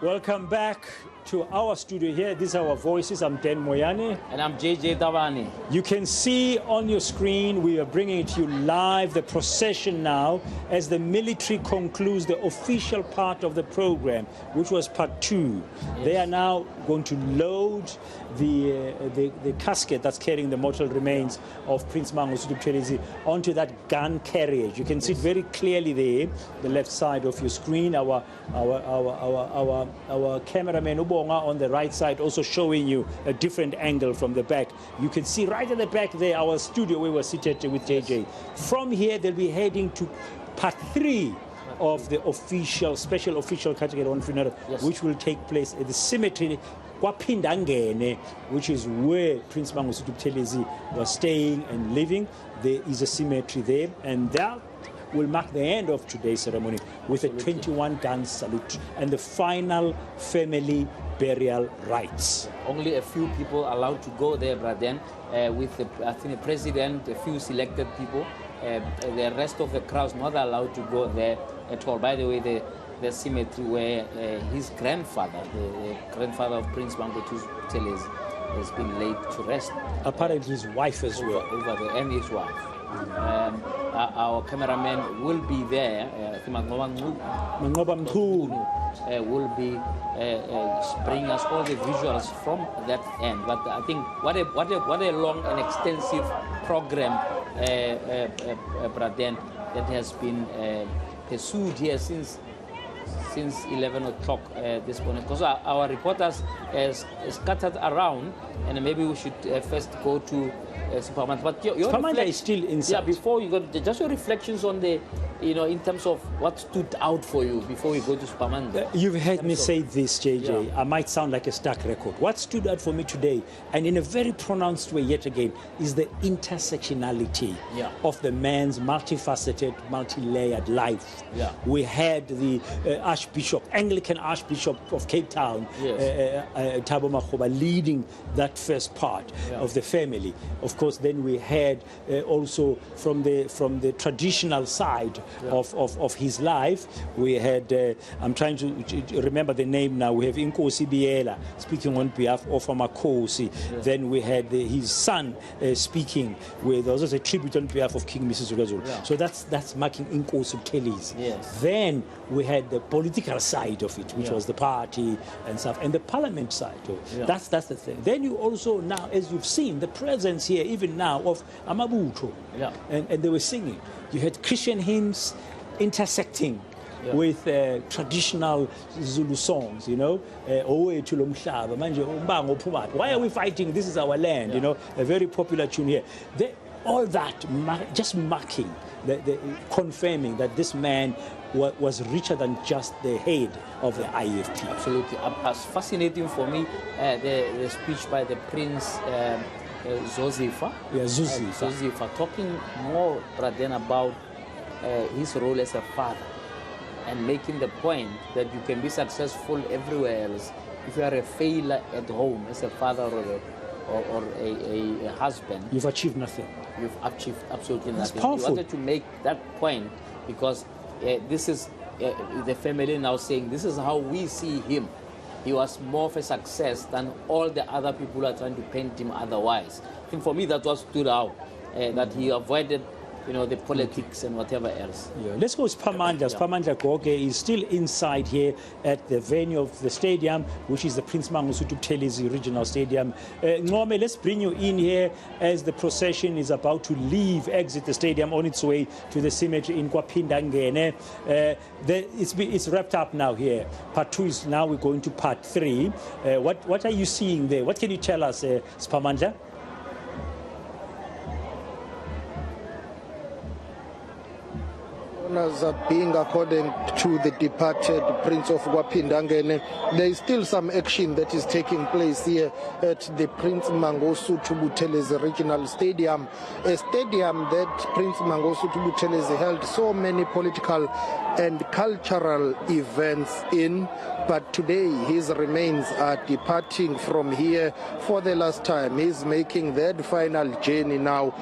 Welcome back to our studio here. These are our voices. I'm Dan Moyane. And I'm Tabane. You can see on your screen, we are bringing it to you live, the procession now, as the military concludes the official part of the program, which was part 2. Yes. They are now going to load the casket that's carrying the mortal remains of Prince Mangosuthu Buthelezi onto that gun carriage. You can see it very clearly there, the left side of your screen. Our cameraman Ubonga on the right side also showing you a different angle from the back. You can see right at the back there our studio where we're seated with JJ. From here they'll be heading to part 3 of the special official category 1 funeral, which will take place at the cemetery Kwapindangene, which is where Prince Mangosuthu Buthelezi was staying and living. There is a cemetery there, and that will mark the end of today's ceremony with a 21-gun salute and the final family burial rites. Only a few people allowed to go there, Braden, with I think the president, a few selected people. The rest of the crowd not allowed to go there at all. By the way, the cemetery where his grandfather, the grandfather of Prince Mangosuthu Buthelezi, has been laid to rest. Apparently his wife as well. Over there, and his wife. Our cameraman will be there. Will be bringing us all the visuals from that end. But I think what a long and extensive program, Braden, that has been pursued here since 11 o'clock this morning. Because our reporters scattered around, and maybe we should first go to Superman. But your Superman is still inside. Yeah, before you go, just your reflections on the, in terms of what stood out for you before we go to Superman. You've heard me say this, JJ. Yeah. I might sound like a stark record. What stood out for me today, and in a very pronounced way yet again, is the intersectionality of the man's multifaceted, multi-layered life. Yeah. We had the Anglican Archbishop of Cape Town, Thabo Makgoba, leading that first part of the family. Of course, then we had also from the traditional side of his life, we had, I'm trying to remember the name now, we have Inkosi Biela speaking on behalf of Amakosi. Then we had his son speaking with, there was a tribute on behalf of King Mrs. Zulu. So that's marking Inkosi Buthelezi. Then we had the political side of it, which was the party and stuff, and the parliament side. That's the thing. Then you also now, as you've seen, the presence here, even now, of Amabutho. And they were singing. You had Christian hymns intersecting with traditional Zulu songs, why are we fighting? This is our land, a very popular tune here. All that just marking, confirming that this man was richer than just the head of the IFP. Absolutely. As fascinating for me, the speech by the Prince Zozifa. Zozifa, talking more than about his role as a father, and making the point that you can be successful everywhere else if you are a failure at home as a father or a husband. You've achieved nothing. You've achieved absolutely nothing. That's powerful. He wanted to make that point because this is the family now saying this is how we see him. He was more of a success than all the other people who are trying to paint him otherwise. I think for me that was stood out, that he avoided the politics and whatever else. Let's go to Spamandla. Spamandla Goge is still inside here at the venue of the stadium, which is the Prince Mangosuthu Buthelezi Regional Stadium. Ngome, let's bring you in here as the procession is about to exit the stadium on its way to the cemetery in Kwapindangene. It's wrapped up now here. Part 2 is now we're going to part 3. What are you seeing there? What can you tell us, Spamandla? As being according to the departed Prince of Kwapindangene, there is still some action that is taking place here at the Prince Mangosuthu Buthelezi Regional Stadium, a stadium that Prince Mangosuthu Buthelezi held so many political and cultural events in. But today his remains are departing from here for the last time. He's making that final journey now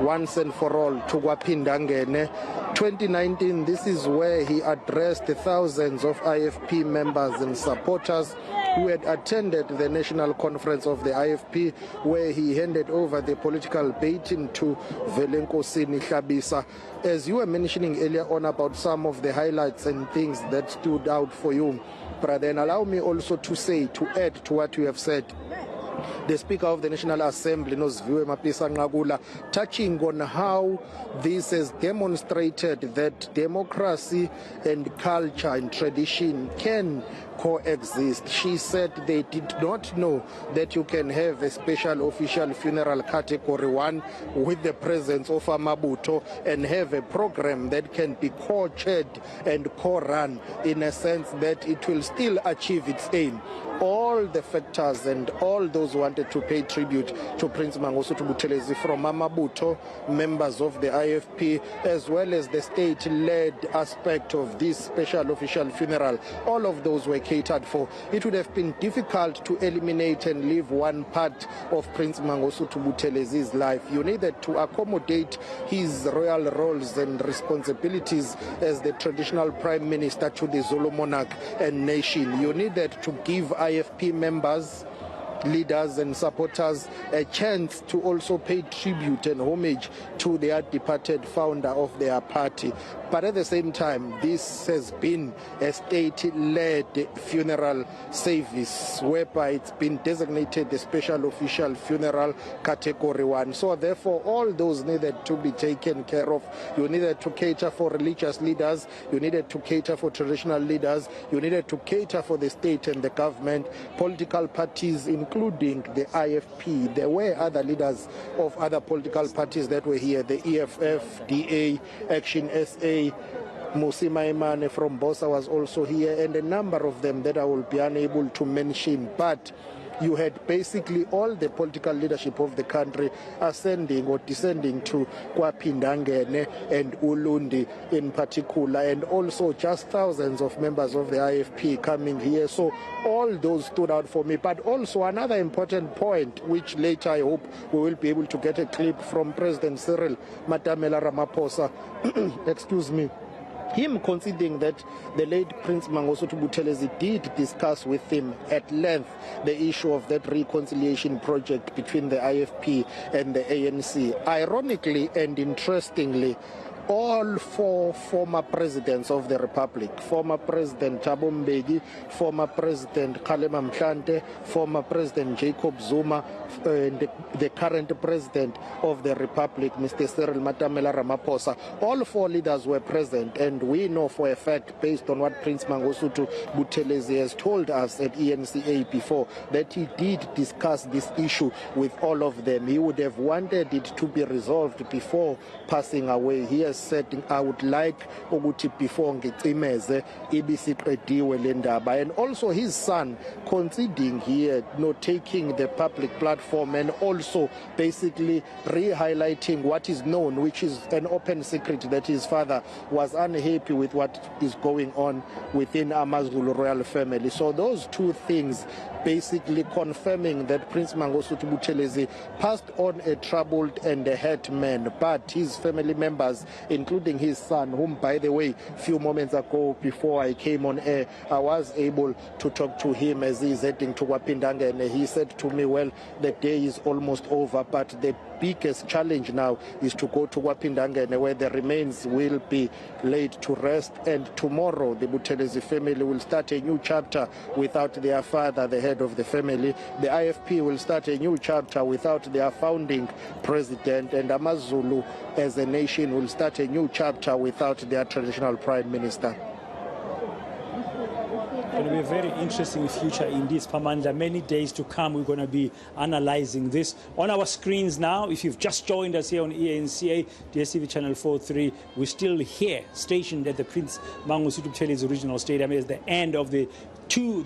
once and for all to kwaphindangene. 2019, this is where he addressed the thousands of IFP members and supporters who had attended the national conference of the IFP, where he handed over the political baton to Velenkosini Hlabisa. As you were mentioning earlier on about some of the highlights and things that stood out for you, but then allow me also to add to what you have said. The Speaker of the National Assembly, Nosiviwe Mapisa Nqakula, touching on how this has demonstrated that democracy and culture and tradition can coexist. She said they did not know that you can have a special official funeral category 1 with the presence of Amabuto and have a program that can be co-chaired and co-run in a sense that it will still achieve its aim. All the factors and all those who wanted to pay tribute to Prince Mangosuthu Buthelezi, from Amabuto, members of the IFP, as well as the state-led aspect of this special official funeral, all of those were catered for. It would have been difficult to eliminate and leave one part of Prince Mangosuthu Buthelezi's life. You needed to accommodate his royal roles and responsibilities as the traditional prime minister to the Zulu monarch and nation. You needed to give IFP members, leaders and supporters a chance to also pay tribute and homage to their departed founder of their party. But at the same time, this has been a state-led funeral service whereby it's been designated the special official funeral category 1. So therefore, all those needed to be taken care of. You needed to cater for religious leaders, you needed to cater for traditional leaders, you needed to cater for the state and the government, political parties, including the IFP. There were other leaders of other political parties that were here, the EFF, DA, Action SA, Musi Maimane from Bosa was also here, and a number of them that I will be unable to mention. But you had basically all the political leadership of the country ascending or descending to kwaphindangene and Ulundi in particular, and also just thousands of members of the IFP coming here. So all those stood out for me. But also another important point, which later I hope we will be able to get a clip from President Cyril Matamela Ramaphosa, excuse me, him conceding that the late Prince Mangosuthu Buthelezi did discuss with him at length the issue of that reconciliation project between the IFP and the ANC. Ironically and interestingly, all four former presidents of the Republic, former President Thabo Mbeki, former President Kgalema Mhlante, former President Jacob Zuma, and the current President of the Republic, Mr. Cyril Matamela Ramaphosa, all four leaders were present, and we know for a fact, based on what Prince Mangosuthu Buthelezi has told us at eNCA before, that he did discuss this issue with all of them. He would have wanted it to be resolved before passing away. He has said, I would like ukuthi before ngicimeze ibisiqediwe le ndaba. And also his son conceding here, taking the public platform and also basically re-highlighting what is known, which is an open secret, that his father was unhappy with what is going on within AmaZulu royal family. So those two things basically confirming that Prince Mangosuthu Buthelezi passed on a troubled and a hurt man, but his family members, including his son, whom, by the way, a few moments ago before I came on air, I was able to talk to him as he's heading to kwaphindangene, and he said to me, well, the day is almost over, but the biggest challenge now is to go to kwaphindangene, where the remains will be laid to rest, and tomorrow the Buthelezi family will start a new chapter without their father, the head of the family. The IFP will start a new chapter without their founding president, and AmaZulu as a nation will start a new chapter without their traditional prime minister. It's going to be a very interesting future indeed, Pamandla. Many days to come, we're going to be analyzing this. On our screens now, if you've just joined us here on eNCA, DSTV Channel 43, we're still here, stationed at the Prince Mangosuthu Buthelezi Regional Stadium as the end of the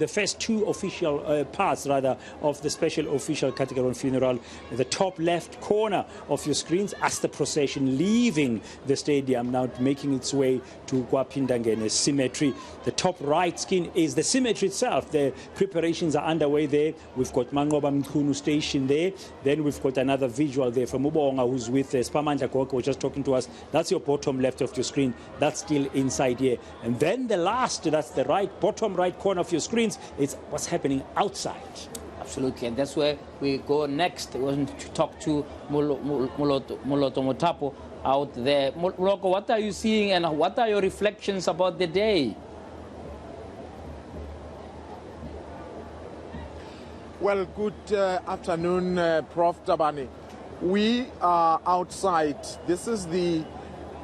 first two official parts, rather, of the special official category 1 funeral. In the top left corner of your screens, as the procession leaving the stadium, now making its way to kwaphindangene cemetery. The top right is the cemetery itself. The preparations are underway there. We've got Mangoba Mkhunu station there. Then we've got another visual there from Ubonga, who's with Spamandla Goko, was just talking to us. That's your bottom left of your screen. That's still inside here. And then the last, that's the bottom right corner of your screens, is what's happening outside. Absolutely, and that's where we go next. We want to talk to Moloto Motapo out there. Moloko, what are you seeing and what are your reflections about the day? Well, good afternoon, Prof. Tabane. We are outside. This is the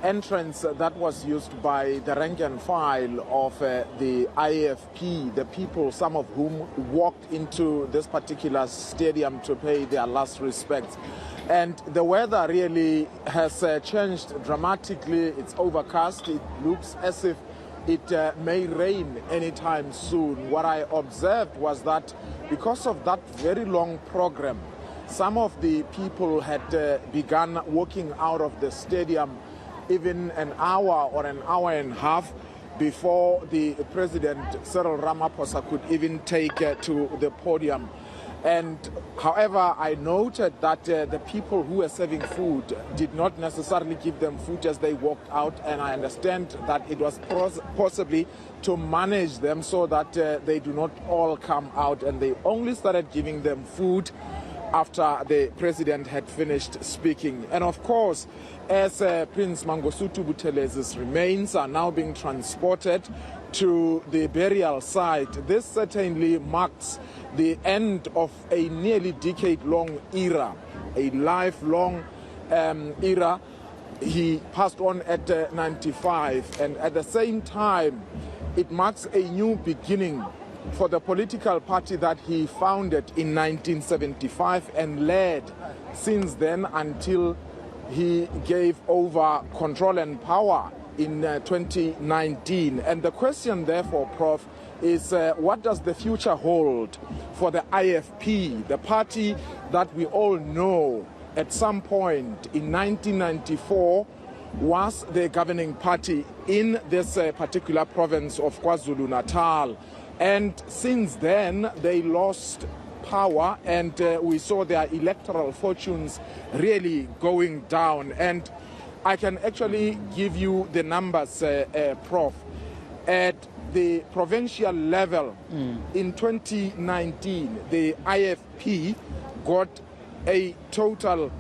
entrance that was used by the rank and file of the IFP, the people, some of whom walked into this particular stadium to pay their last respects. And the weather really has changed dramatically. It's overcast. It looks as if it may rain anytime soon. What I observed was that because of that very long program, some of the people had begun walking out of the stadium even an hour or an hour and a half before the President Cyril Ramaphosa could even take to the podium. And however, I noted that the people who were serving food did not necessarily give them food as they walked out, and I understand that it was possibly to manage them so that they do not all come out, and they only started giving them food after the president had finished speaking. And of course, as Prince Mangosuthu Buthelezi's remains are now being transported to the burial site, this certainly marks the end of a nearly decade-long era, a lifelong era. He passed on at 95, and at the same time, it marks a new beginning for the political party that he founded in 1975 and led since then until he gave over control and power in 2019. And the question therefore, Prof, is what does the future hold for the IFP, the party that we all know at some point in 1994 was the governing party in this particular province of KwaZulu-Natal. And since then, they lost power, and we saw their electoral fortunes really going down. And I can actually give you the numbers, Prof. At the provincial level, in 2019, the IFP got a total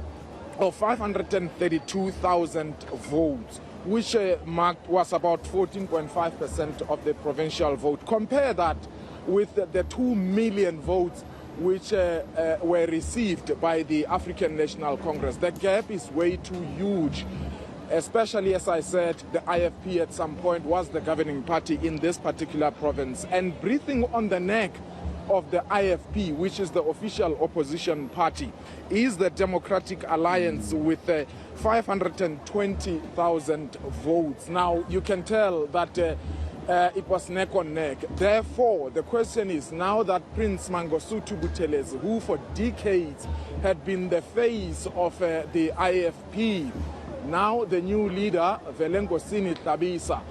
of 532,000 votes, which was about 14.5% of the provincial vote. Compare that with the 2 million votes which were received by the African National Congress. The gap is way too huge, especially, as I said, the IFP at some point was the governing party in this particular province. And breathing on the neck of the IFP, which is the official opposition party, is the Democratic Alliance with 520,000 votes. Now, you can tell that it was neck on neck. Therefore, the question is, now that Prince Mangosuthu Buthelezi, who for decades had been the face of the IFP, now the new leader, Velengosini Tabisa,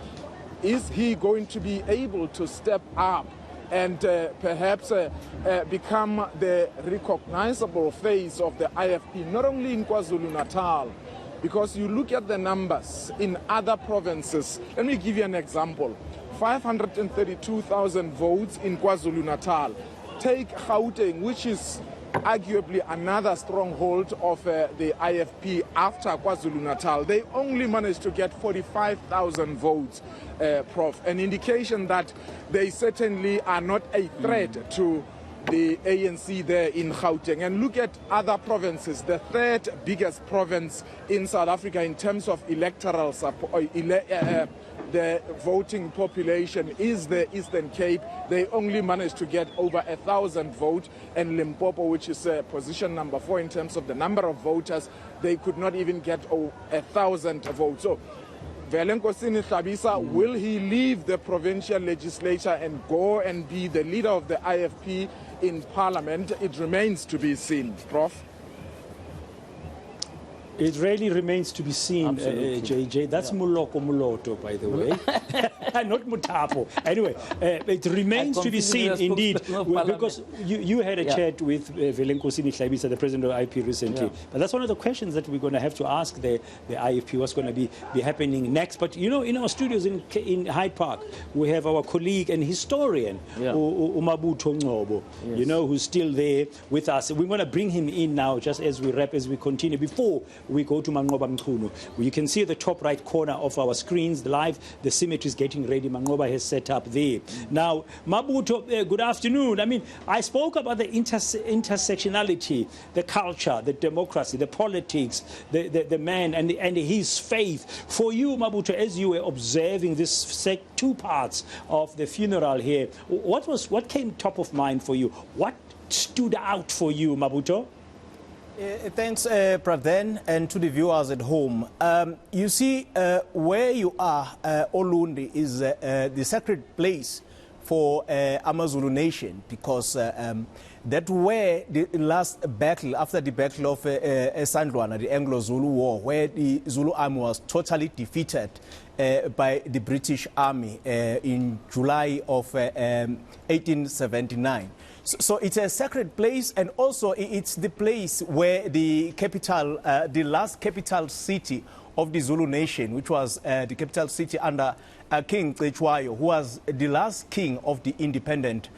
is he going to be able to step up and perhaps become the recognizable face of the IFP, not only in KwaZulu-Natal, because you look at the numbers in other provinces. Let me give you an example. 532,000 votes in KwaZulu-Natal. Take Gauteng, which is arguably another stronghold of the IFP after KwaZulu-Natal. They only managed to get 45,000 votes, Prof. An indication that they certainly are not a threat to the ANC there in Gauteng. And look at other provinces. The third biggest province in South Africa in terms of electoral support, the voting population is the Eastern Cape. They only managed to get over 1,000 votes. And Limpopo, which is position number 4 in terms of the number of voters, they could not even get 1,000 votes. So Velengosini Tabisa, will he leave the provincial legislature and go and be the leader of the IFP in parliament? It remains to be seen, Prof. It really remains to be seen, JJ. That's Muloko Muloto, by the way, not Mutapo. Anyway, it remains to be seen, indeed, because you had a chat with Velenkosini Hlabisa, the president of IP recently. But that's one of the questions that we're going to have to ask the IFP, what's going to be happening next. But, you know, in our studios in Hyde Park, we have our colleague and historian, Umabuto Ngobo, you know, who's still there with us. We want to bring him in now, just as we continue. Before we go to Mangoba Mchunu, you can see the top right corner of our screens live. The cemetery is getting ready. Mangoba has set up there. Now, Mabuto, good afternoon. I mean, I spoke about the intersectionality, the culture, the democracy, the politics, the man and his faith. For you, Mabuto, as you were observing this two parts of the funeral here, what came top of mind for you? What stood out for you, Mabuto? Thanks, Pradhan, and to the viewers at home. You see, where you are, Ulundi, is the sacred place for Amazulu nation, because that where the last battle, after the battle of Sandwana, the Anglo-Zulu War, where the Zulu army was totally defeated by the British Army in July of 1879. So it's a sacred place, and also it's the place where the capital, the last capital city of the Zulu nation, which was the capital city under King Cetshwayo, who was the last king of the independent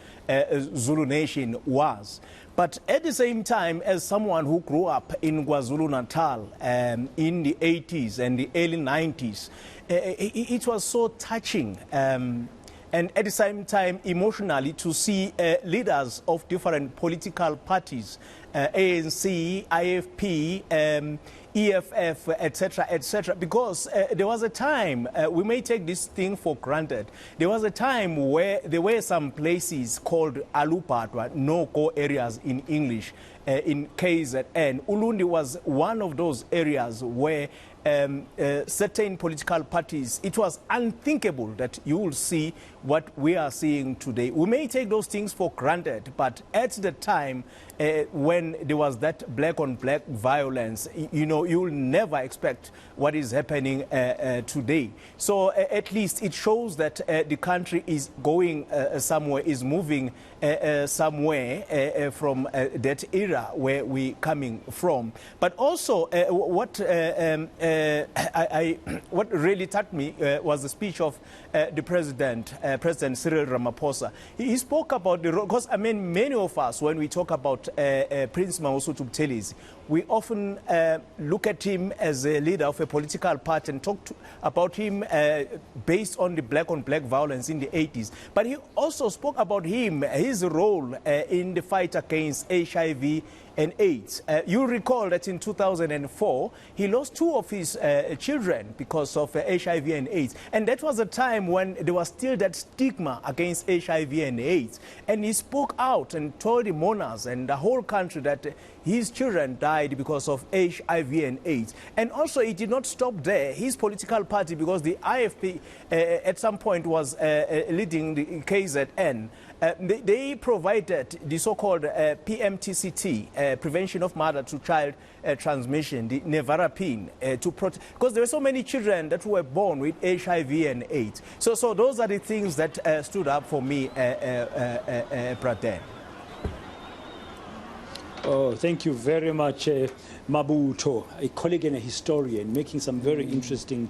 Zulu nation, was. But at the same time, as someone who grew up in KwaZulu-Natal in the 80s and the early 90s, it was so touching. And at the same time, emotionally, to see leaders of different political parties, ANC, IFP, EFF, etc., because there was a time, we may take this thing for granted, there was a time where there were some places called Alupatwa, no-go areas in English, in KZN. Ulundi was one of those areas where certain political parties, it was unthinkable that you will see what we are seeing today. We may take those things for granted, but at the time when there was that black-on-black violence, you know, you will never expect what is happening today. So at least it shows that the country is going somewhere, is moving somewhere from that era where we're coming from. But also what really touched me was the speech of the President Cyril Ramaphosa. He spoke about the role, because I mean, many of us, when we talk about Prince Mangosuthu Buthelezi, we often look at him as a leader of a political party and talk about him based on the black-on-black violence in the 80s. But he also spoke about his role in the fight against HIV and AIDS. You recall that in 2004, he lost two of his children because of HIV and AIDS. And that was a time when there was still that stigma against HIV and AIDS. And he spoke out and told the mourners and the whole country that his children died because of HIV and AIDS. And also, he did not stop there. His political party, because the IFP at some point was leading the KZN, they provided the so-called PMTCT, Prevention of Mother-to-Child Transmission, the Nevarapine, to protect, because there were so many children that were born with HIV and AIDS. So those are the things that stood up for me, Pradhan. Oh, thank you very much, Mabuto, a colleague and a historian, making some very interesting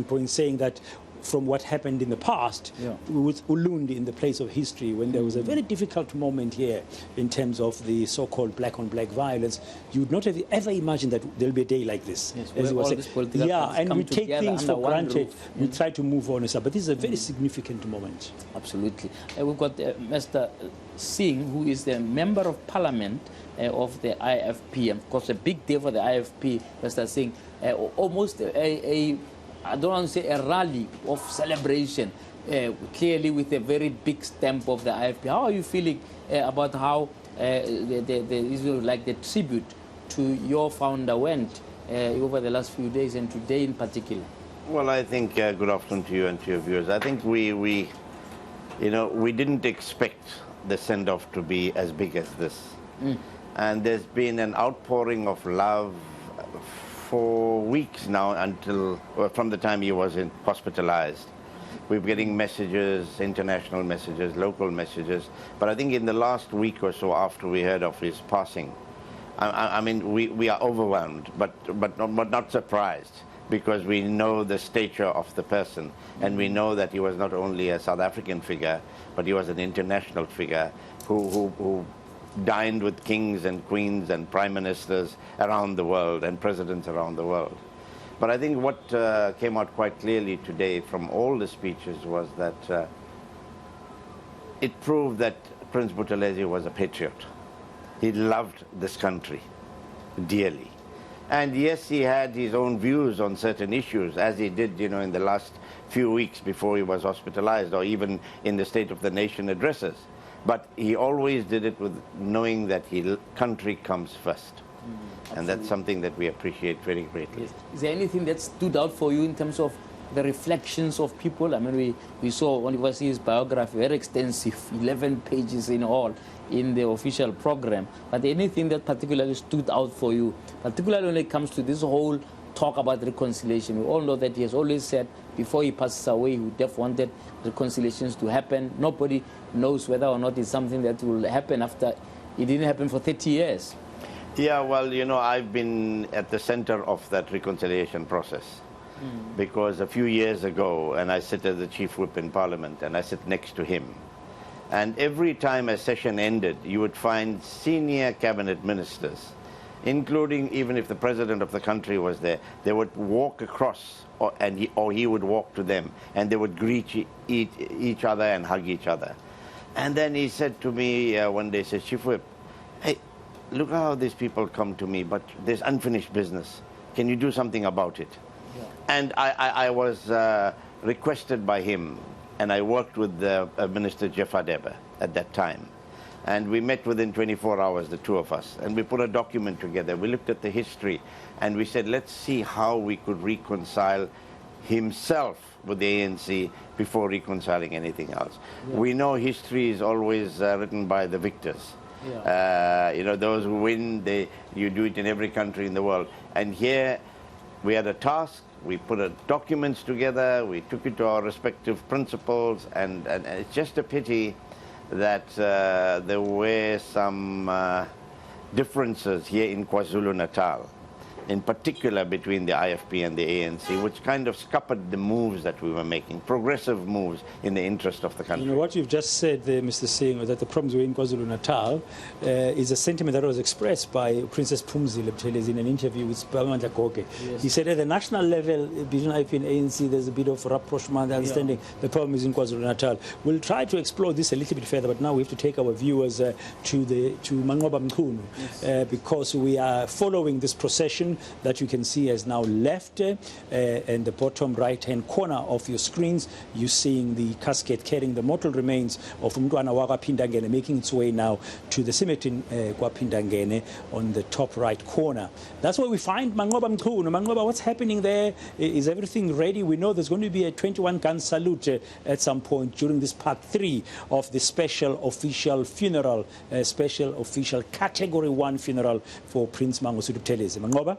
points, saying that from what happened in the past with Ulundi in the place of history, when there was a very difficult moment here in terms of the so-called black-on-black violence, you would not have ever imagined that there'll be a day like this. Yes, as all these political and we take things for granted. Roof. We try to move on, but this is a very significant moment. Absolutely. We've got Mr. Singh, who is the Member of Parliament of the IFP, and of course a big day for the IFP, Mr. Singh, almost I don't want to say a rally of celebration, clearly with a very big stamp of the IFP. How are you feeling about how the tribute to your founder went over the last few days and today in particular? Well, I think good afternoon to you and to your viewers. I think we didn't expect the send-off to be as big as this. And there's been an outpouring of love for weeks now from the time he was hospitalized. We're getting messages, international messages, local messages. But I think in the last week or so after we heard of his passing, I mean, we are overwhelmed, but not surprised, because we know the stature of the person, and we know that he was not only a South African figure, but he was an international figure who dined with kings and queens and prime ministers around the world and presidents around the world. But I think what came out quite clearly today from all the speeches was that it proved that Prince Buthelezi was a patriot. He loved this country dearly. And yes, he had his own views on certain issues, as he did, you know, in the last few weeks before he was hospitalized, or even in the State of the Nation addresses. But he always did it with knowing that country comes first. And that's something that we appreciate very greatly. Yes. Is there anything that stood out for you in terms of the reflections of people? I mean, we saw when we see his biography, very extensive, 11 pages in all in the official program. But anything that particularly stood out for you, particularly when it comes to this whole talk about reconciliation? We all know that he has always said before he passes away, he would have wanted reconciliations to happen. Nobody knows whether or not it's something that will happen after it didn't happen for 30 years. Yeah, well, you know, I've been at the center of that reconciliation process. Because a few years ago, and I sit as the chief whip in Parliament, and I sit next to him. And every time a session ended, you would find senior cabinet ministers, including even if the president of the country was there, they would walk across, or he would walk to them, and they would greet each other and hug each other. And then he said to me one day, said, Chief Whip, hey, look how these people come to me, but there's unfinished business. Can you do something about it? Yeah. And I was requested by him, and I worked with Minister Jeff Adebe at that time. And we met within 24 hours, the two of us, and we put a document together. We looked at the history, and we said, let's see how we could reconcile himself with the ANC before reconciling anything else. Yeah. We know history is always written by the victors. Yeah. You know, those who win, you do it in every country in the world. And here we had a task. We put documents together. We took it to our respective principals, and it's just a pity that there were some differences here in KwaZulu-Natal, in particular between the IFP and the ANC, which kind of scuppered the moves that we were making, progressive moves in the interest of the country. You know, what you've just said there, Mr. Singh, that the problems were in KwaZulu-Natal is a sentiment that was expressed by Princess Phumzile Buthelezi in an interview with Bamandla Goge. Yes. He said at the national level, between IFP and ANC, there's a bit of rapprochement, understanding the problem is in KwaZulu-Natal. We'll try to explore this a little bit further, but now we have to take our viewers to Mangoba Mkhunu, yes, because we are following this procession that you can see has now left, and the bottom right-hand corner of your screens, you're seeing the casket carrying the mortal remains of Umntwana Phindangene making its way now to the cemetery Phindangene on the top right corner. That's where we find Mangoba Mkhunu. Mangoba, what's happening there? Is everything ready? We know there's going to be a 21-gun salute at some point during this part 3 of the special official funeral, special official category 1 funeral for Prince Mangosuthu Buthelezi. Mangoba?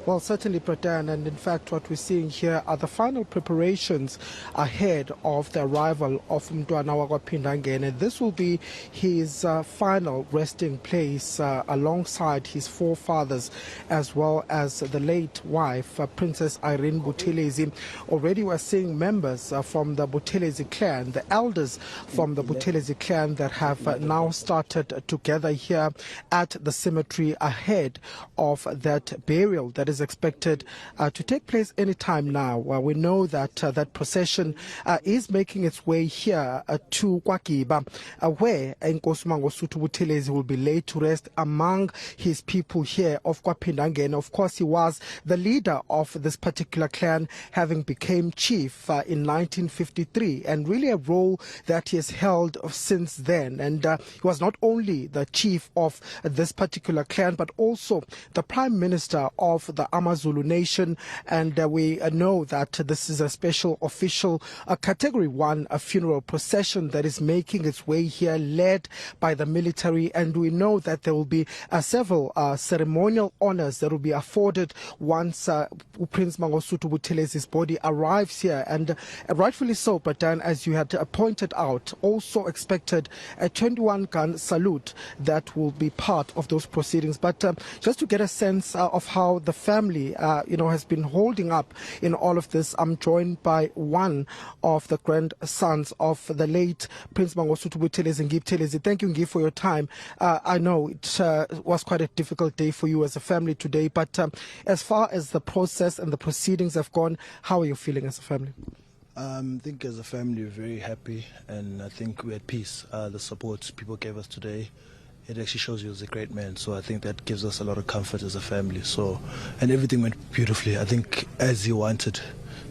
Well, certainly, Pradhan, and in fact what we're seeing here are the final preparations ahead of the arrival of Umntwana Phindangene. This will be his final resting place alongside his forefathers, as well as the late wife, Princess Irene Buthelezi. Already we're seeing members from the Buthelezi clan, the elders from the Buthelezi clan that have now started to gather here at the cemetery ahead of that burial that is expected to take place any time now. We know that that procession is making its way here to Kwakiba, where Enkosi Mangosuthu Buthelezi will be laid to rest among his people here of KwaPhindangene. Of course, he was the leader of this particular clan, having become chief in 1953, and really a role that he has held since then. And he was not only the chief of this particular clan, but also the prime minister of the the AmaZulu nation, and we know that this is a special official Category 1 funeral procession that is making its way here, led by the military, and we know that there will be several ceremonial honors that will be afforded once Prince Mangosuthu Buthelezi's body arrives here, and rightfully so. But then, as you had pointed out, also expected a 21-gun salute that will be part of those proceedings. But just to get a sense of how the family, has been holding up in all of this, I'm joined by one of the grandsons of the late Prince Mangosuthu Buthelezi, Ngi Buthelezi. Thank you, Ngi, for your time. I know it was quite a difficult day for you as a family today, but as far as the process and the proceedings have gone, how are you feeling as a family? I think as a family we're very happy, and I think we're at peace. The support people gave us today, it actually shows you as a great man, so I think that gives us a lot of comfort as a family. So, and everything went beautifully, I think, as he wanted,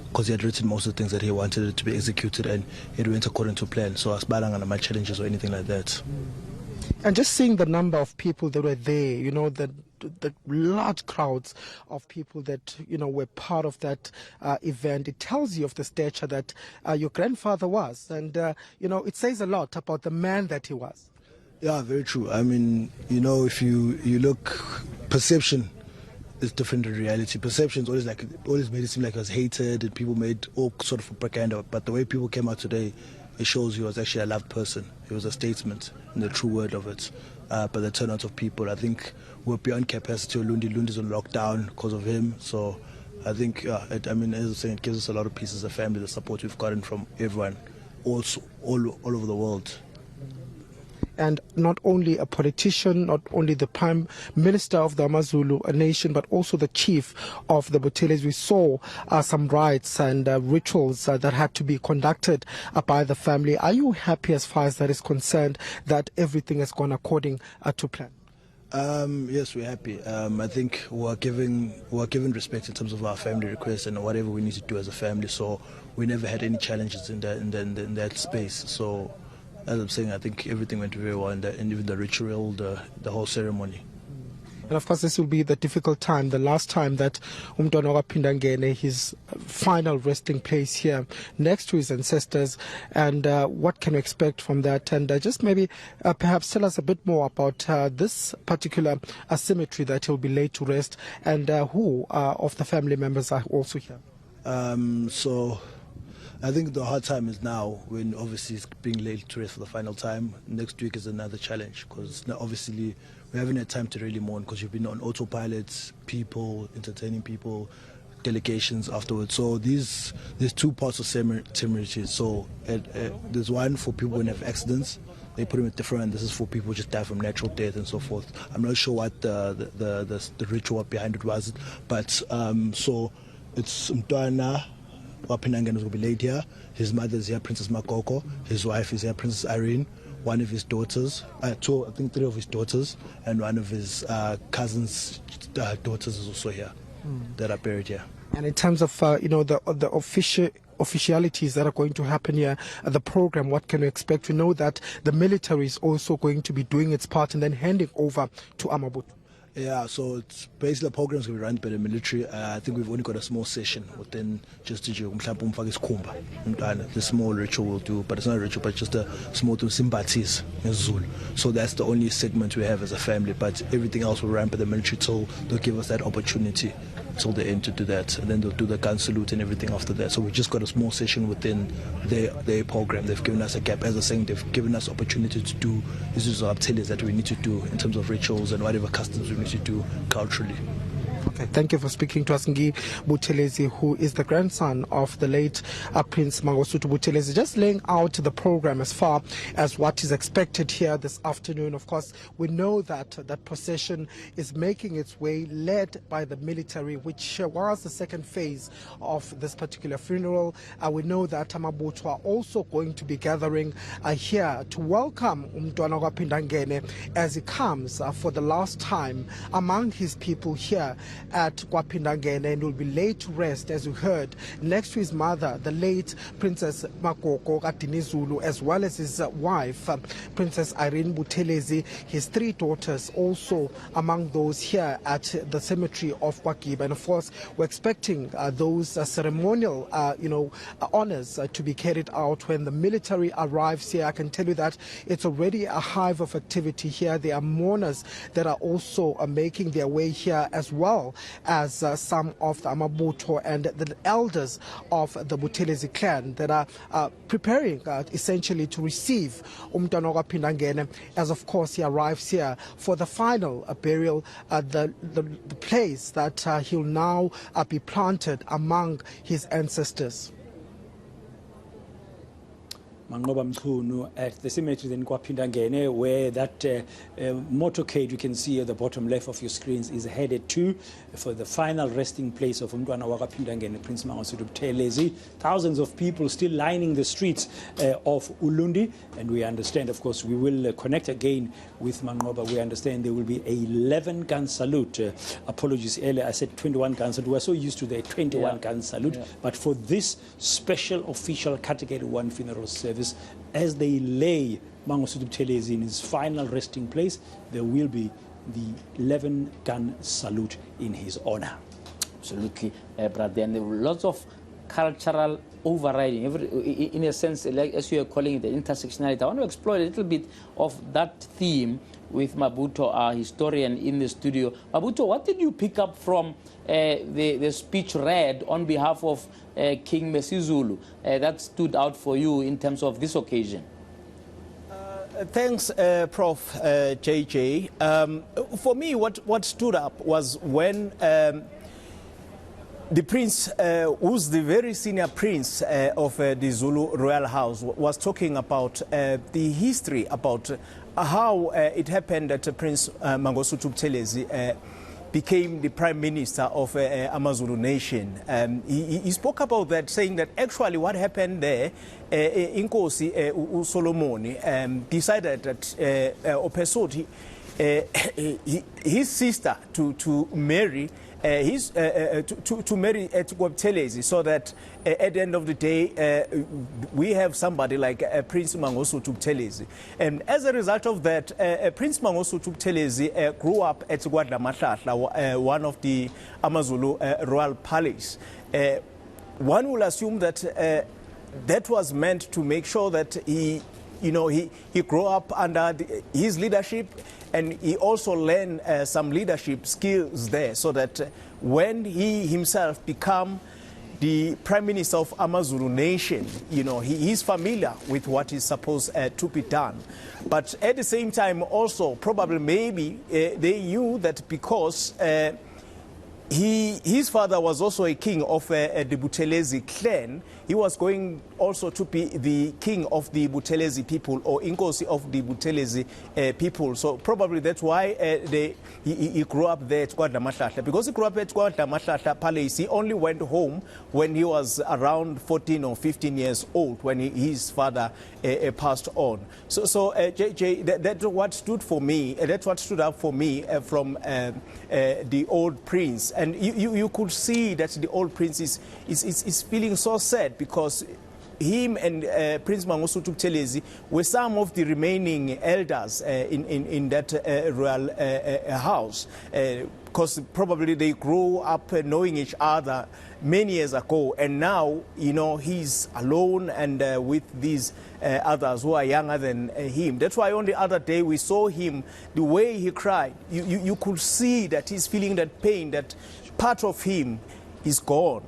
because he had written most of the things that he wanted it to be executed, and it went according to plan. So asbalang on my challenges or anything like that. And just seeing the number of people that were there, the large crowds of people that were part of that event, it tells you of the stature that your grandfather was, and it says a lot about the man that he was. Yeah, very true. I mean, if you look, perception is different in reality. Perception's always made it seem like it was hated and people made all sort of propaganda, but the way people came out today, it shows he was actually a loved person. He was a statesman in the true word of it. But the turnout of people, I think we're beyond capacity. Ulundi's on lockdown because of him. So I think, as I was saying, it gives us a lot of peace as a family, the support we've gotten from everyone, also all over the world. And not only a politician, not only the Prime Minister of the AmaZulu nation, but also the chief of the Buthelezi. We saw some rites and rituals that had to be conducted by the family. Are you happy as far as that is concerned, that everything has gone according to plan? Yes, we're happy. I think we're given respect in terms of our family requests and whatever we need to do as a family. So we never had any challenges in that space. So, as I'm saying, I think everything went very well, and even the ritual, the whole ceremony. And of course, this will be the difficult time, the last time that Umntwana Pindangene, his final resting place here next to his ancestors. And what can we expect from that? And just maybe perhaps tell us a bit more about this particular cemetery that he'll be laid to rest, and who of the family members are also here. So I think the hard time is now, when obviously he's being laid to rest for the final time. Next week is another challenge, because obviously we haven't had time to really mourn, because you've been on autopilot, people, entertaining people, delegations afterwards. So there's two parts of cemeteries. So there's one for people when they have accidents. They put them at different, and this is for people who just die from natural death and so forth. I'm not sure what the ritual behind it was, but so it's Mtwana Wapinangan is going to be laid here. His mother is here, Princess Makoko. His wife is here, Princess Irene. One of his daughters, I think 3 of his daughters, and one of his cousins' daughters is also here, that are buried here. And in terms of the officialities that are going to happen here at the program, what can we expect? We know that the military is also going to be doing its part and then handing over to Amabutu. Yeah, so it's basically the program's going to be run by the military. I think we've only got a small session within just the small ritual we'll do, but it's not a ritual, but just a small sympathies in Zulu. So that's the only segment we have as a family, but everything else will run by the military till they'll give us that opportunity till the end to do that, and then they'll do the gun salute and everything after that. So we just got a small session within their program. They've given us a gap, as I was saying, they've given us opportunity to do these are activities that we need to do in terms of rituals and whatever customs we need to do culturally. Okay, thank you for speaking to us, Ngi Buthelezi, who is the grandson of the late Prince Mangosuthu Buthelezi, just laying out the program as far as what is expected here this afternoon. Of course, we know that that procession is making its way, led by the military, which was the second phase of this particular funeral. We know that Amabutu are also going to be gathering here to welcome Umntwana Pindangene as he comes for the last time among his people here at Kwaphindangene and will be laid to rest, as we heard, next to his mother, the late Princess Makoko Katinizulu, as well as his wife, Princess Irene Buthelezi, his 3 daughters, also among those here at the cemetery of Kwagiba. And of course, we're expecting those ceremonial, honors to be carried out when the military arrives here. I can tell you that it's already a hive of activity here. There are mourners that are also making their way here, as well as some of the Amabuto and the elders of the Buthelezi clan that are preparing essentially to receive Umntwana Phindangene, as of course he arrives here for the final burial, the place that he'll now be planted among his ancestors. Mangoba Mchunu at the cemetery in Kwaphindangene, where that motorcade you can see at the bottom left of your screens is headed to for the final resting place of Umntwana Phindangene, Prince Mangosuthu Buthelezi. Thousands of people still lining the streets of Ulundi, and we understand, of course, we will connect again with Mangoba. We understand there will be a 11-gun salute. Apologies earlier, I said 21 gun salute. We're so used to the 21-gun salute, but for this special official Category 1 funeral service, as they lay Mangosuthu Buthelezi in his final resting place, there will be the 11-gun salute in his honor. Absolutely, brother. And lots of cultural overriding, in a sense, like as you are calling it, the intersectionality. I want to explore a little bit of that theme with Mabuto, our historian in the studio. Mabuto, what did you pick up from the speech read on behalf of King Mesizulu that stood out for you in terms of this occasion? Thanks, Prof. JJ. For me, what stood up was when the prince, who's the very senior prince of the Zulu royal house, was talking about the history, about how it happened that Prince Mangosuthu Buthelezi became the prime minister of Amazulu nation. He spoke about that, saying that actually what happened there, Inkosi Solomoni decided that, or persuaded his sister to marry to marry Buthelezi, so that at the end of the day we have somebody like Prince Mangosuthu Buthelezi. And as a result of that, Prince Mangosuthu Buthelezi grew up at Gwadlamahlahla, one of the Amazulu royal palace. One will assume that that was meant to make sure that he grew up under his leadership, and he also learned some leadership skills there, so that when he himself become the prime minister of Amazulu nation, he is familiar with what is supposed to be done. But at the same time also, probably maybe they knew that because his father was also a king of the Buthelezi clan, he was going also to be the king of the Buthelezi people, or Inkosi of the Buthelezi people. So probably that's why he grew up there at Gwadlamahlahla. Because he grew up at Gwadlamahlahla Palace, he only went home when he was around 14 or 15 years old, when his father passed on. So JJ, that's what stood for me. That's what stood up for me from the old prince. And you could see that the old prince is feeling so sad, because him and Prince Mangosuthu Buthelezi were some of the remaining elders in that royal house, because probably they grew up knowing each other many years ago, and now he's alone and with these others who are younger than him. That's why on the other day we saw him, the way he cried, you could see that he's feeling that pain, that part of him is gone.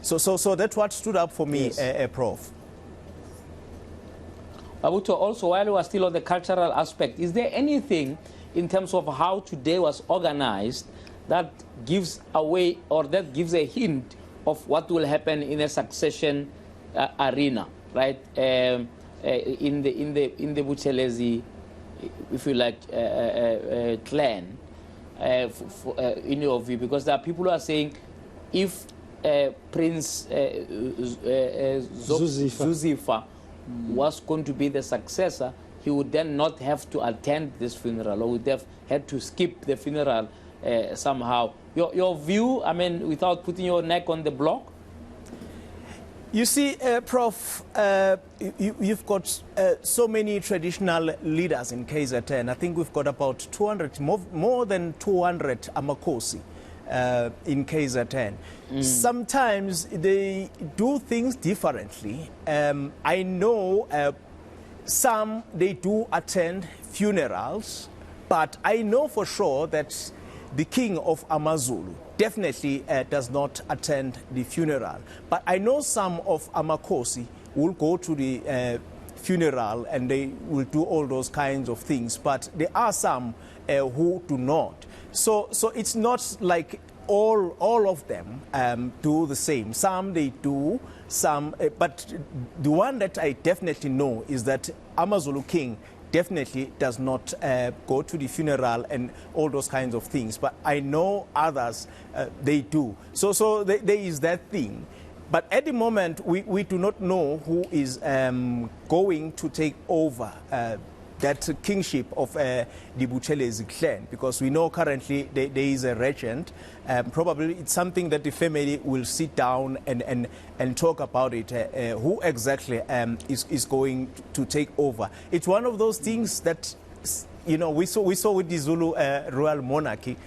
So that's what stood up for me, yes. Prof. Mabuto, also, while we are still on the cultural aspect, is there anything in terms of how today was organized that gives away, or that gives a hint of what will happen in a succession arena, right? In the Buthelezi, if you like, clan, in your view, because there are people who are saying if Prince Zuzifa was going to be the successor, he would then not have to attend this funeral, or would have had to skip the funeral somehow, Your view, I mean, without putting your neck on the block? You see, Prof, you've got so many traditional leaders in KZN. I think we've got about 200, more than 200 Amakosi in KZN. Sometimes they do things differently. I know some, they do attend funerals, but I know for sure that the king of AmaZulu definitely does not attend the funeral. But I know some of Amakosi will go to the funeral and they will do all those kinds of things. But there are some who do not. So it's not like all of them do the same. Some they do, some, but the one that I definitely know is that AmaZulu king definitely does not go to the funeral and all those kinds of things. But I know others, they do. So there is that thing. But at the moment, we do not know who is going to take over that kingship of the Buthelezi clan, because we know currently there is a regent. Probably it's something that the family will sit down and talk about it, who exactly is going to take over. It's one of those things that, you know, we saw with the Zulu royal monarchy.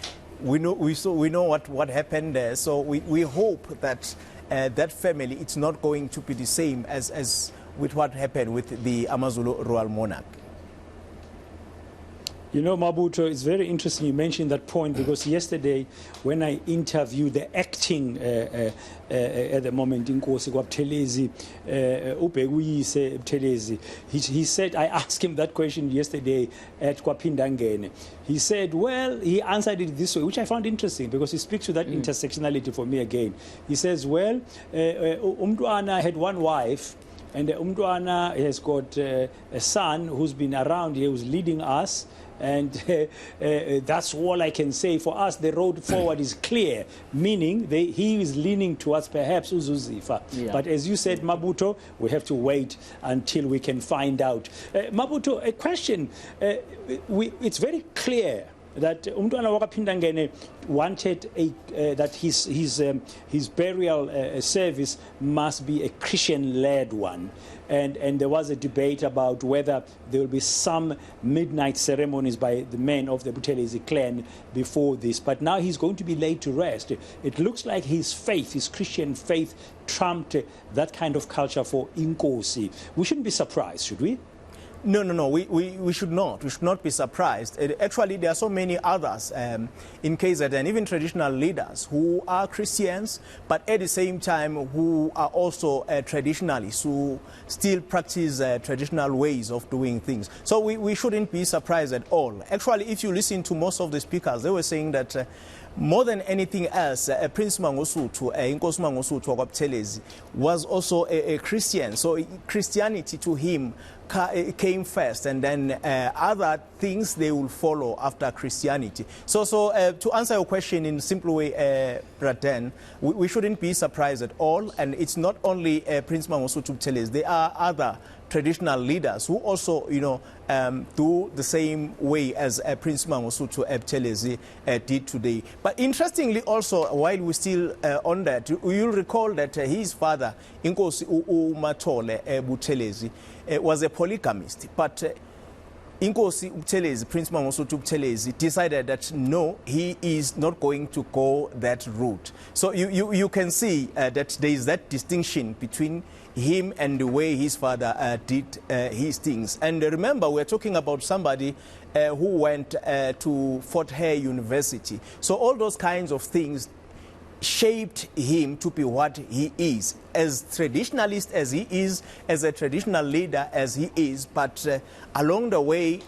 We know what happened there. So we hope that that family, it's not going to be the same as with what happened with the AmaZulu royal monarch. You know, Mabuto, it's very interesting you mentioned that point, because yesterday when I interviewed the acting at the moment Inkosi Buthelezi, Ubekuyise Buthelezi, he said, I asked him that question yesterday at Kwapindangene. He said, well, he answered it this way, which I found interesting because he speaks to that intersectionality for me again. He says, well, Umduana had one wife, and Umduana has got a son who's been around here, who's leading us. And that's all I can say. For us, the road forward is clear, meaning he is leaning towards perhaps Uzuzifa. Yeah. But as you said, Mabuto, we have to wait until we can find out. Mabuto, a question. It's very clear that Umntwana Wakapindangene wanted that his burial service must be a Christian-led one. And there was a debate about whether there will be some midnight ceremonies by the men of the Buthelezi clan before this. But now he's going to be laid to rest. It looks like his faith, his Christian faith, trumped that kind of culture for Inkosi. We shouldn't be surprised, should we? No, we should not. We should not be surprised. Actually, there are so many others in KZN, even traditional leaders who are Christians, but at the same time who are also traditionalists, who still practice traditional ways of doing things. So we shouldn't be surprised at all. Actually, if you listen to most of the speakers, they were saying that more than anything else, Prince Mangosuthu, Inkosi Mangosuthu Buthelezi, was also a Christian. So Christianity to him came first, and then other things they will follow after Christianity. So to answer your question in a simple way, Braden, we shouldn't be surprised at all. And it's not only Prince Mangosuthu Buthelezi. There are other traditional leaders who also, do the same way as Prince Mangosuthu Buthelezi did today. But interestingly also, while we're still on that, you'll recall that his father, Inkosi Umatole Buthelezi, was a polygamist. But Inkosi Buthelezi, Prince Mangosuthu Buthelezi, decided that no, he is not going to go that route. So you can see that there is that distinction between him and the way his father did his things. And remember, we're talking about somebody who went to Fort Hare University. So all those kinds of things shaped him to be what he is, as traditionalist as he is, as a traditional leader as he is. But along the way,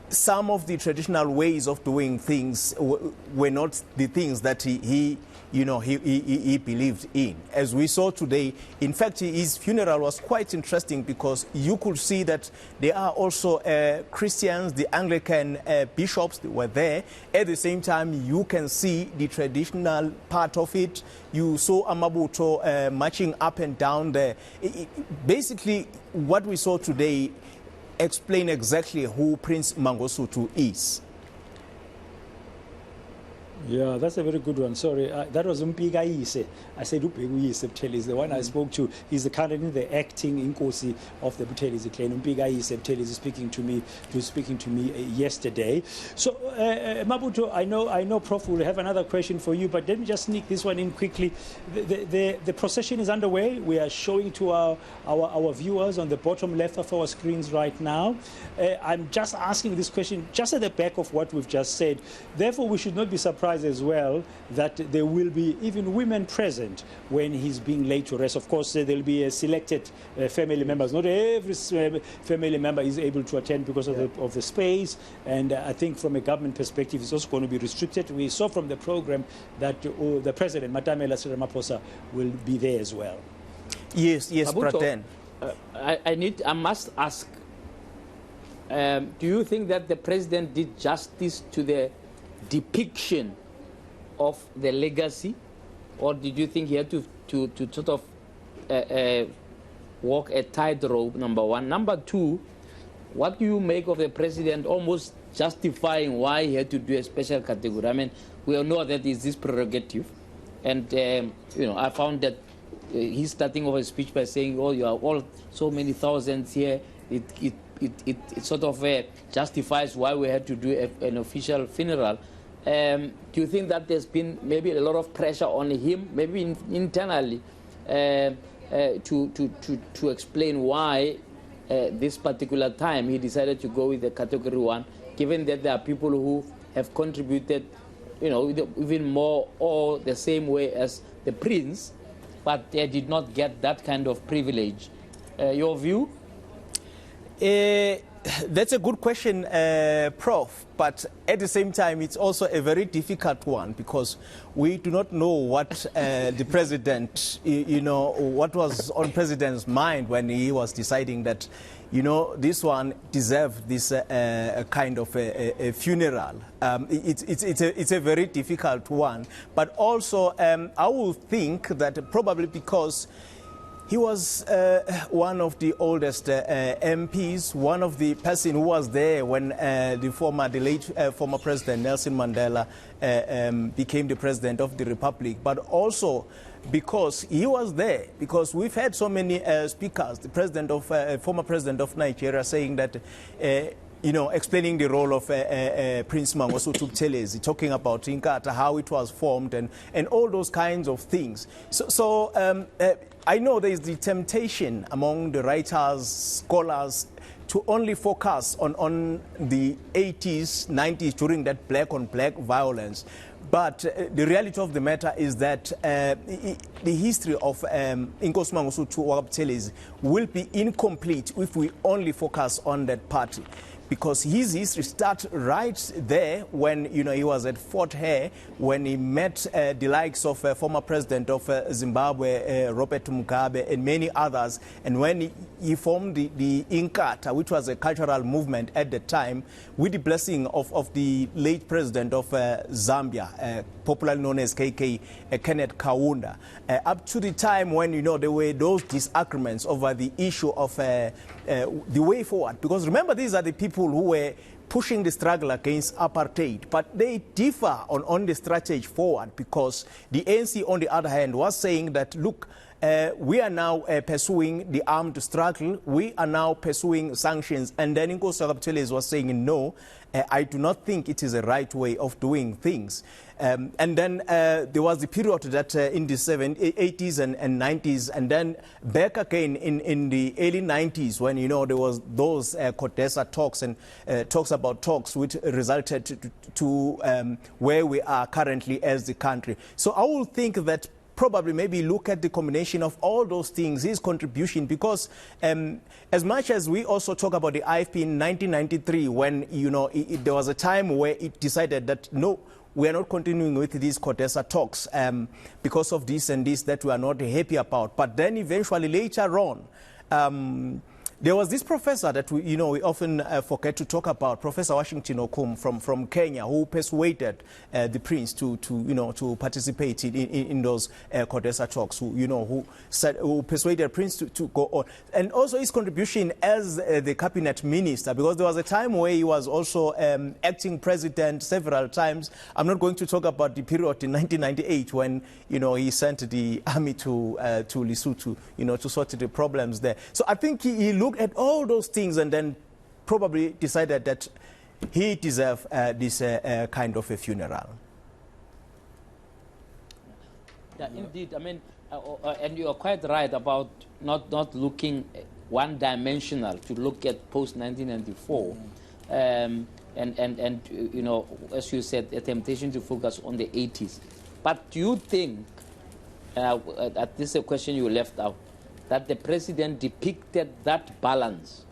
some of the traditional ways of doing things were not the things that he believed in. As we saw today, in fact, his funeral was quite interesting because you could see that there are also Christians, the Anglican bishops were there. At the same time, you can see the traditional part of it. You saw Amabuto marching up and down there. Basically, what we saw today explain exactly who Prince Mangosuthu is. Yeah, that's a very good one. Sorry, that was Umpiga Ise. I said Upegu Ise Buthelezi, the one I spoke to. He's currently the acting Inkosi of the Buthelezi clan. Umpiga Ise Buthelezi speaking to me yesterday. So, Mabuto, I know Prof will have another question for you, but let me just sneak this one in quickly. The procession is underway. We are showing to our viewers on the bottom left of our screens right now. I'm just asking this question just at the back of what we've just said. Therefore, we should not be surprised as well that there will be even women present when he's being laid to rest. Of course, there will be a selected family members. Not every family member is able to attend because of the space, and I think from a government perspective, it's also going to be restricted. We saw from the program that the president, Matamela Ramaphosa, will be there as well. Yes, Mabuto, I must ask, do you think that the president did justice to the depiction of the legacy, or did you think he had to sort of walk a tightrope, number one? Number two, what do you make of the president almost justifying why he had to do a special category? I mean, we all know that is this prerogative, and I found that he's starting off a speech by saying, "Oh, you are all so many thousands here." It sort of justifies why we had to do an official funeral. Do you think that there's been maybe a lot of pressure on him, maybe internally, to explain why this particular time he decided to go with the category 1, given that there are people who have contributed, even more or the same way as the prince, but they did not get that kind of privilege? Your view? That's a good question, Prof. But at the same time, it's also a very difficult one because we do not know what the president, what was on president's mind when he was deciding that, this one deserved this kind of a funeral. It's a very difficult one. But also, I will think that probably because he was one of the oldest MPs, one of the person who was there when the late former President Nelson Mandela became the President of the Republic, but also because he was there, because we've had so many speakers, the former President of Nigeria saying that explaining the role of Prince Mangosuthu Buthelezi, talking about eNCA, how it was formed, and all those kinds of things. So I know there is the temptation among the writers, scholars, to only focus on the 80s, 90s, during that black-on-black violence. But the reality of the matter is that the history of Inkosi Mangosuthu Buthelezi will be incomplete if we only focus on that party. Because his history starts right there when he was at Fort Hare, when he met the likes of former president of Zimbabwe, Robert Mugabe, and many others, and when he formed the eNCA, which was a cultural movement at the time, with the blessing of the late president of Zambia, popularly known as KK, Kenneth Kaunda, up to the time when there were those disagreements over the issue of the way forward. Because remember, these are the people who were pushing the struggle against apartheid, but they differ on the strategy forward, because the ANC, on the other hand, was saying that, look, we are now pursuing the armed struggle, we are now pursuing sanctions, and then Inkosi Buthelezi was saying, no, I do not think it is a right way of doing things. And then there was the period that in the 80s and 90s, and then back again in the early 90s when, there was those Codesa talks and talks about talks which resulted to where we are currently as the country. So I will think that probably maybe look at the combination of all those things, his contribution, because as much as we also talk about the IFP in 1993 when, there was a time where it decided that, no, we are not continuing with these Codesa talks because of this and this that we are not happy about. But then eventually later on, There was this professor that we often forget to talk about, Professor Washington Okum from Kenya, who persuaded the prince to participate in those CODESA talks. Who persuaded Prince to go on, and also his contribution as the cabinet minister, because there was a time where he was also acting president several times. I'm not going to talk about the period in 1998 when he sent the army to Lesotho, to sort the problems there. So I think he looked at all those things and then probably decided that he deserved this kind of a funeral. Yeah, indeed. I mean, and you are quite right about not looking one-dimensional, to look at post-1994. And as you said, a temptation to focus on the 80s. But do you think, this is a question you left out, that the president depicted that balance,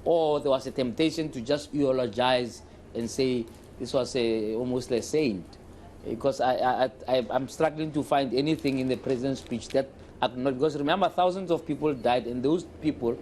or there was a temptation to just eulogize and say this was almost a saint? Because I'm struggling to find anything in the president's speech that acknowledged, because remember, thousands of people died, and those people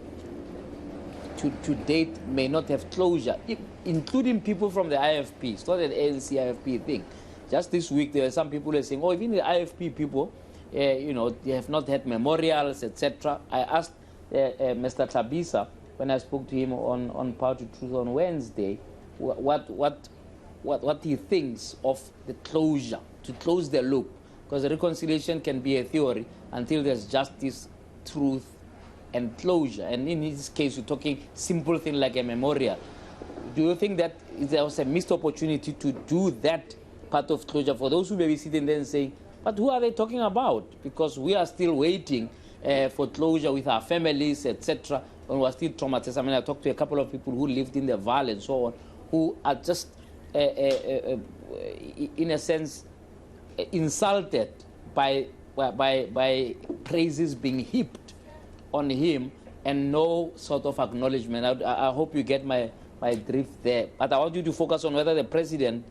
to date may not have closure, including people from the IFP. It's not an eNCA IFP thing. Just this week, there were some people who were saying, oh, even the IFP people, they have not had memorials, etc. I asked Mr. Tabisa, when I spoke to him on Power to Truth on Wednesday, what he thinks of the closure, to close the loop. Because reconciliation can be a theory until there's justice, truth, and closure. And in this case, we're talking simple thing like a memorial. Do you think that there was a missed opportunity to do that part of closure for those who may be sitting there and saying, but who are they talking about? Because we are still waiting for closure with our families, etc., and we're still traumatized. I mean, I talked to a couple of people who lived in the valley and so on, who are just, in a sense, insulted by praises being heaped on him and no sort of acknowledgement. I hope you get my drift there. But I want you to focus on whether the president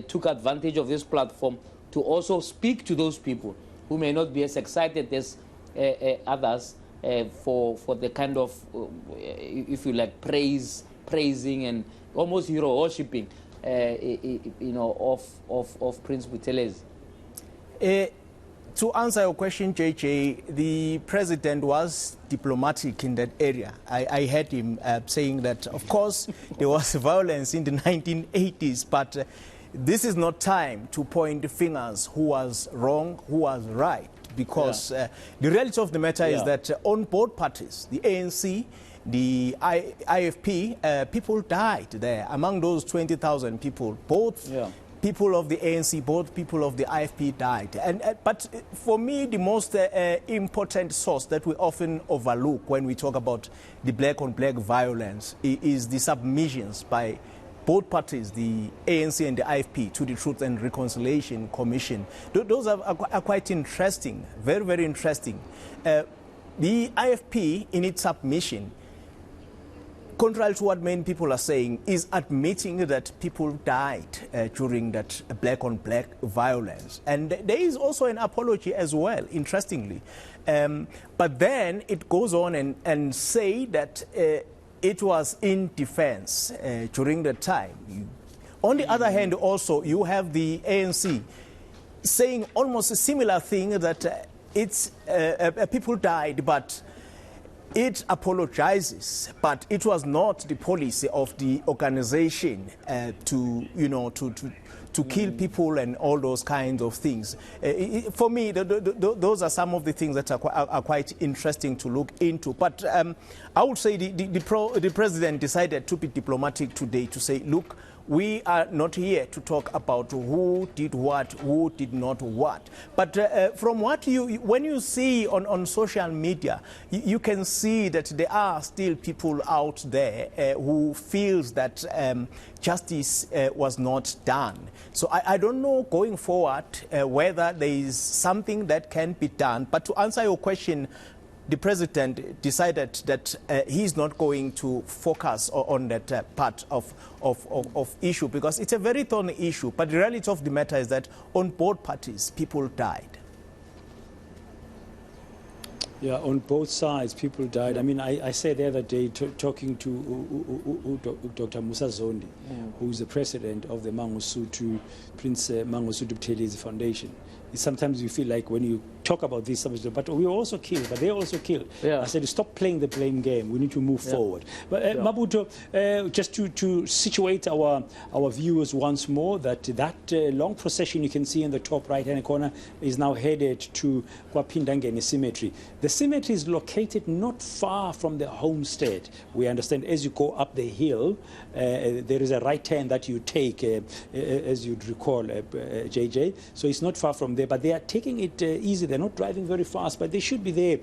took advantage of this platform to also speak to those people who may not be as excited as others for the kind of, if you like, praising and almost hero worshipping, of Prince Buthelezi. To answer your question, JJ, the president was diplomatic in that area. I heard him saying that, of course, there was violence in the 1980s, but this is not time to point fingers who was wrong, who was right, because the reality of the matter is that on both parties, the ANC, the IFP, people died there. Among those 20,000 people, both people of the ANC, both people of the IFP died. But for me, the most important source that we often overlook when we talk about the black-on-black violence is the submissions by both parties, the ANC and the IFP, to the Truth and Reconciliation Commission. Those are quite interesting, very, very interesting. The IFP, in its submission, contrary to what many people are saying, is admitting that people died during that black-on-black violence. And there is also an apology as well, interestingly. But then it goes on and say that it was in defense during the time. On the other hand, also, you have the ANC saying almost a similar thing, that people died, but it apologizes, but it was not the policy of the organization to kill people and all those kinds of things. For me, those are some of the things that are quite interesting to look into. But I would say the president decided to be diplomatic today, to say, look, we are not here to talk about who did what, who did not what. But from what when you see on social media, you can see that there are still people out there who feels that justice was not done. So I don't know going forward whether there is something that can be done. But to answer your question, the president decided that he's not going to focus on that part of issue, because it's a very thorny issue. But the reality of the matter is that on both parties, people died. Yeah, on both sides, people died. I mean, I said the other day, talking to Dr. Musa Zondi, who is the president of the Mangosuthu, Prince Mangosuthu Buthelezi Foundation. Sometimes you feel like when you talk about this subject, but we were also killed, but they also killed. Yeah. I said, stop playing the blame game. We need to move forward. But Mabuto, just to situate our viewers once more, that long procession you can see in the top right-hand corner is now headed to Kwapindangeni Cemetery. The cemetery is located not far from the homestead. We understand as you go up the hill, there is a right turn that you take, as you'd recall, JJ. So it's not far from there, but they are taking it easy. They're not driving very fast, but they should be there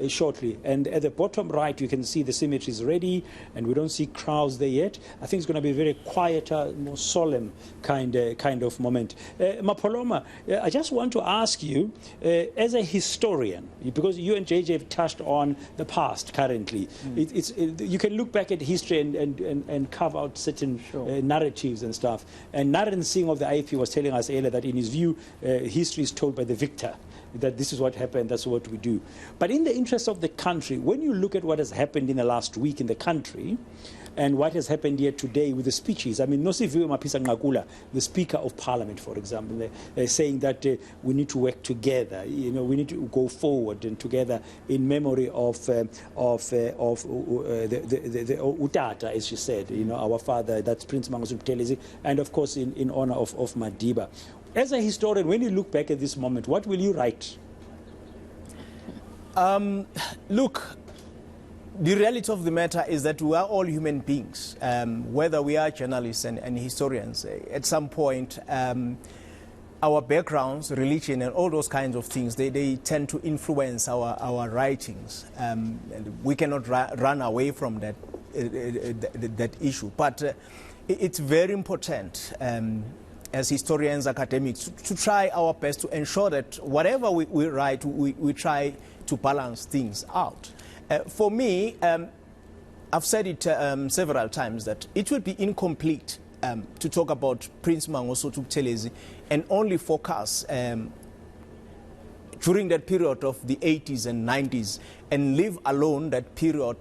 shortly. And at the bottom right, you can see the cemetery is ready, and we don't see crowds there yet. I think it's going to be a very quieter, more solemn kind of moment. Mapoloma, I just want to ask you, as a historian, because you and JJ have touched on the past currently, you can look back at history and carve out certain narratives and stuff. And Naren Singh of the IFP was telling us earlier that in his view, history is told by the victor, that this is what happened, that's what we do. But in the interest of the country, when you look at what has happened in the last week in the country, and what has happened here today with the speeches, I mean, Nosiviwe Mapisa Ngakula, the Speaker of Parliament, for example, saying that we need to work together, we need to go forward and together in memory of the Utata, as she said, our father, that's Prince Mangosuthu Buthelezi, and of course in honor of Madiba. As a historian, when you look back at this moment, what will you write? Look, the reality of the matter is that we are all human beings, whether we are journalists and historians. At some point, our backgrounds, religion, and all those kinds of things, they tend to influence our writings. And we cannot run away from that issue. But it's very important, as historians, academics, to try our best to ensure that whatever we write, we try to balance things out. For me, I've said it several times that it would be incomplete to talk about Prince Mangosuthu Buthelezi and only focus during that period of the 80s and 90s and leave alone that period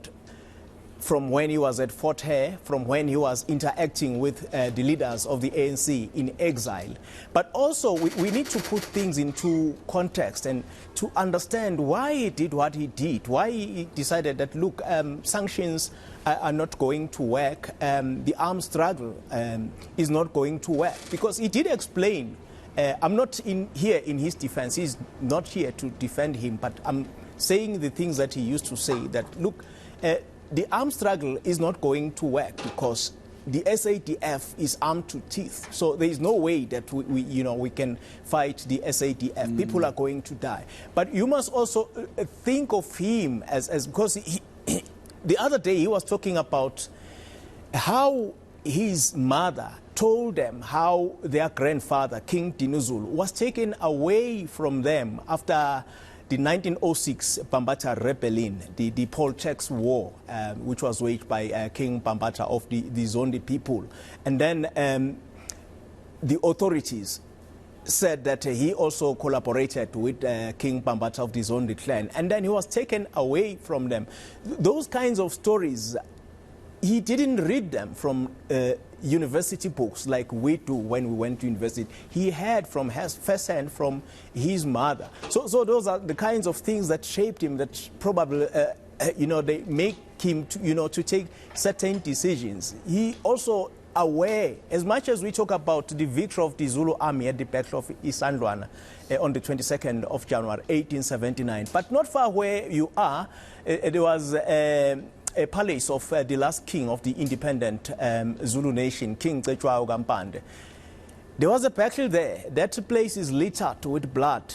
from when he was at Fort Hare, from when he was interacting with the leaders of the ANC in exile. But also, we need to put things into context and to understand why he did what he did, why he decided that, look, sanctions are not going to work, the armed struggle is not going to work. Because he did explain, I'm not here in his defense, he's not here to defend him, but I'm saying the things that he used to say, that, look, the armed struggle is not going to work because the SADF is armed to teeth. So there is no way that we can fight the SADF. People are going to die. But you must also think of him as because the other day he was talking about how his mother told them how their grandfather, King Dinuzulu, was taken away from them after the 1906 Bambata Rebellion, the Poltex War, which was waged by King Bambata of the Zondi people. And then the authorities said that he also collaborated with King Bambata of the Zondi clan. And then he was taken away from them. Those kinds of stories, he didn't read them from university books like we do when we went to university. He heard from first hand from his mother. So those are the kinds of things that shaped him, that probably they make him to take certain decisions. He also aware, as much as we talk about the victory of the Zulu army at the Battle of Isandlwana on the 22nd of January 1879, but not far where you are, there was a palace of the last king of the independent Zulu nation, King Cetshwayo Kampande. There was a battle there. That place is littered with blood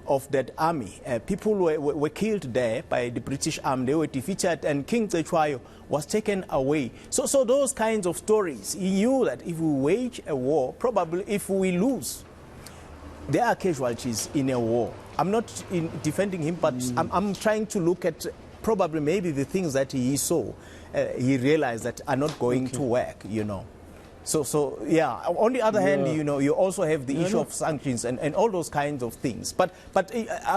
of that army. People were killed there by the British army. They were defeated, and King Cetshwayo was taken away. So those kinds of stories, he knew that if we wage a war, probably if we lose, there are casualties in a war. I'm not defending him, but I'm trying to look at probably maybe the things that he saw, he realized that are not going to work, So yeah. On the other hand, you know, you also have the issue of sanctions and all those kinds of things. But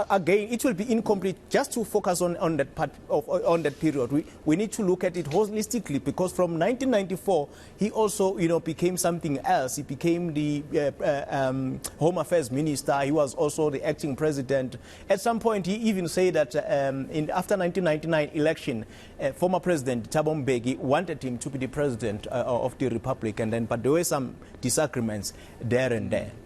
again, it will be incomplete just to focus on that part on that period. We need to look at it holistically, because from 1994 he also, you know, became something else. He became the Home Affairs Minister. He was also the acting president. At some point, he even said that after 1999 election, former President Thabo Mbeki wanted him to be the president of the Republic, but there were some disagreements there and there.